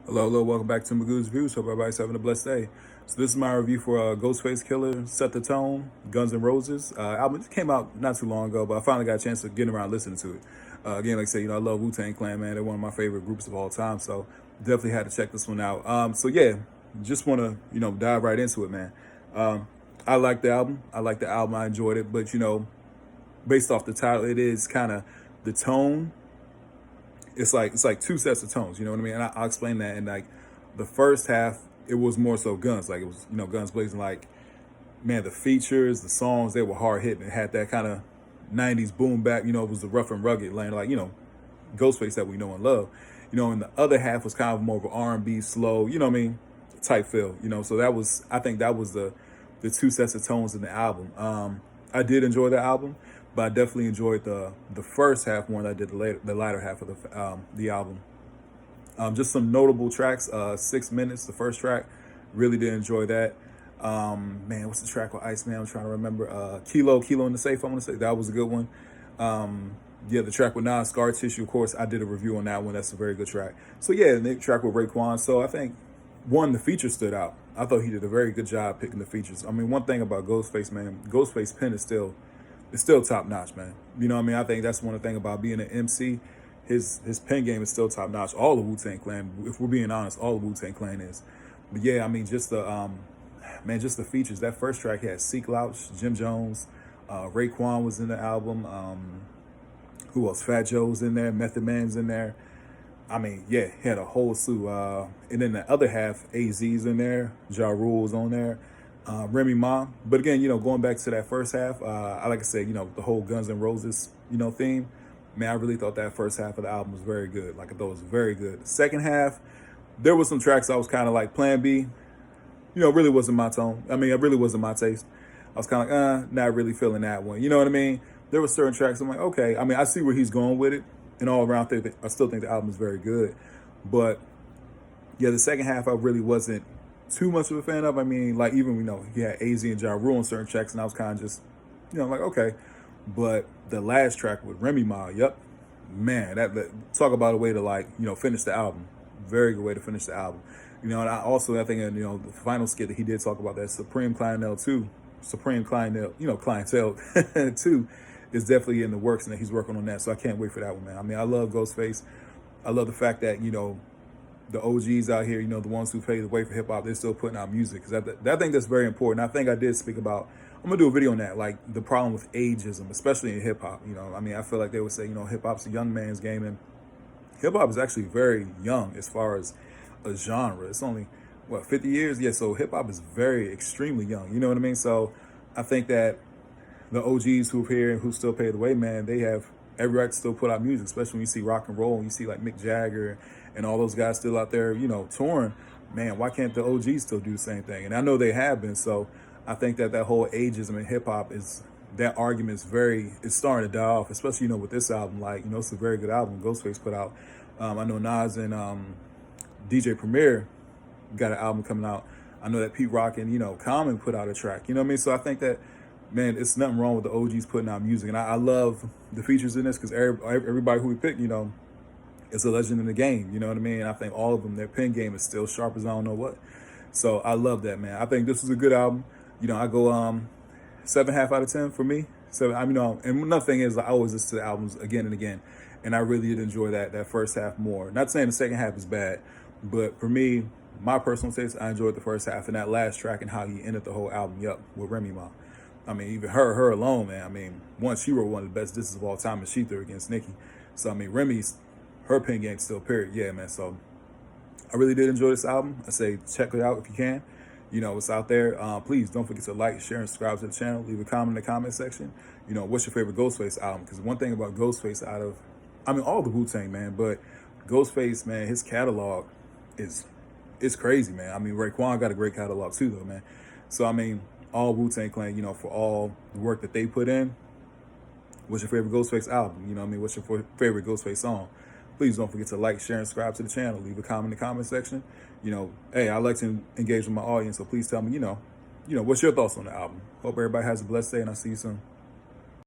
Hello, hello, welcome back to Magoo's Views. Hope everybody's having a blessed day. So this is my review for Ghostface Killah, Set the Tone, Guns N' Roses. Album just came out not too long ago, but I finally got a chance to get around listening to it. Again, like I said, I love Wu-Tang Clan, man. They're one of my favorite groups of all time, so definitely had to check this one out. So yeah, just want to, dive right into it, man. I like the album. I enjoyed it, but, based off the title, it is kind of the tone. It's like two sets of tones, you know what I mean? And I'll explain that. And like the first half, it was more so guns, like it was guns blazing. Like, man, the features, the songs, they were hard hitting. It had that kind of '90s boom bap. It was the rough and rugged lane, like Ghostface that we know and love. And the other half was kind of more of an R&B, slow, type feel. So I think that was the two sets of tones in the album. I did enjoy the album, but I definitely enjoyed the first half more than I did the latter half of the album. Just some notable tracks. 6 minutes, the first track, really did enjoy that. Man, what's the track with Iceman? I'm trying to remember. Kilo in the Safe. I'm gonna say that was a good one. Yeah, the track with Nas, Scar Tissue. Of course, I did a review on that one. That's a very good track. So yeah, the track with Raekwon. So I think the feature stood out. I thought he did a very good job picking the features. I mean, one thing about Ghostface, man, Ghostface pen is still top notch, man. I think that's one thing about being an MC. His pen game is still top notch. All of Wu-Tang Clan, if we're being honest, all of Wu-Tang Clan is. But yeah, I mean, just the features. That first track had Seek Louch, Jim Jones, Raekwon was in the album. Who else? Fat Joe's in there, Method Man's in there. I mean, yeah, he had a whole slew. And then the other half, AZ's in there, Ja Rule's on there, Remy Ma. But again, going back to that first half, like I said, the whole Guns N' Roses, theme. Man, I really thought that first half of the album was very good. Like, I thought it was very good. The second half, there was some tracks I was kind of like Plan B. Really wasn't my tone. I mean, it really wasn't my taste. I was kind of like, not really feeling that one. You know what I mean? There were certain tracks I'm like, okay. I mean, I see where he's going with it. And all around, I still think the album is very good. But yeah, the second half I really wasn't too much of a fan of. I mean, like, even he had AZ and Ja Rule on certain tracks, and I was kind of just, like, okay. But the last track with Remy Ma, yep, man, that talk about a way to, like, finish the album. Very good way to finish the album. And I think the final skit that he did talk about, that Supreme Clientele 2 is definitely in the works, and that he's working on that. So I can't wait for that one, man. I mean, I love Ghostface. I love the fact that, the OGs out here, the ones who paved the way for hip hop, they're still putting out music. Because I think that's very important. I think I did speak about, I'm going to do a video on that, like the problem with ageism, especially in hip hop. I mean, I feel like they would say, hip hop's a young man's game. And hip hop is actually very young as far as a genre. It's only, 50 years? Yeah, so hip hop is extremely young. You know what I mean? So I think that the OGs who've here and who still pay the way, man, they have every right to still put out music, especially when you see rock and roll and you see like Mick Jagger and all those guys still out there, touring. Man, why can't the OGs still do the same thing? And I know they have been. So I think that whole ageism in hip hop that argument is starting to die off, especially, with this album. Like, it's a very good album Ghostface put out. I know Nas and DJ Premier got an album coming out. I know that Pete Rock and, Common put out a track. You know what I mean? So I think that, man, it's nothing wrong with the OGs putting out music. And I love the features in this because everybody who we pick, is a legend in the game. You know what I mean? I think all of them, their pen game is still sharp as I don't know what. So I love that, man. I think this is a good album. I go 7.5 out of 10 for me. So and another thing is I always listen to the albums again and again. And I really did enjoy that first half more. Not saying the second half is bad, but for me, my personal taste, I enjoyed the first half and that last track and how he ended the whole album, with Remy Ma. I mean, even her alone, man. I mean, she wrote one of the best disses of all time, and she threw against Nicki. So I mean, her pen game still period. Yeah, man. So I really did enjoy this album. I say check it out if you can. It's out there. Please don't forget to like, share, and subscribe to the channel. Leave a comment in the comment section. What's your favorite Ghostface album? Because one thing about Ghostface all the Wu-Tang, man, but Ghostface, man, his catalog is crazy, man. I mean, Raekwon got a great catalog too, though, man. So I mean, all Wu-Tang Clan, for all the work that they put in. What's your favorite Ghostface album? What's your favorite Ghostface song? Please don't forget to like, share, and subscribe to the channel. Leave a comment in the comment section. Hey, I like to engage with my audience, so please tell me, what's your thoughts on the album? Hope everybody has a blessed day, and I'll see you soon.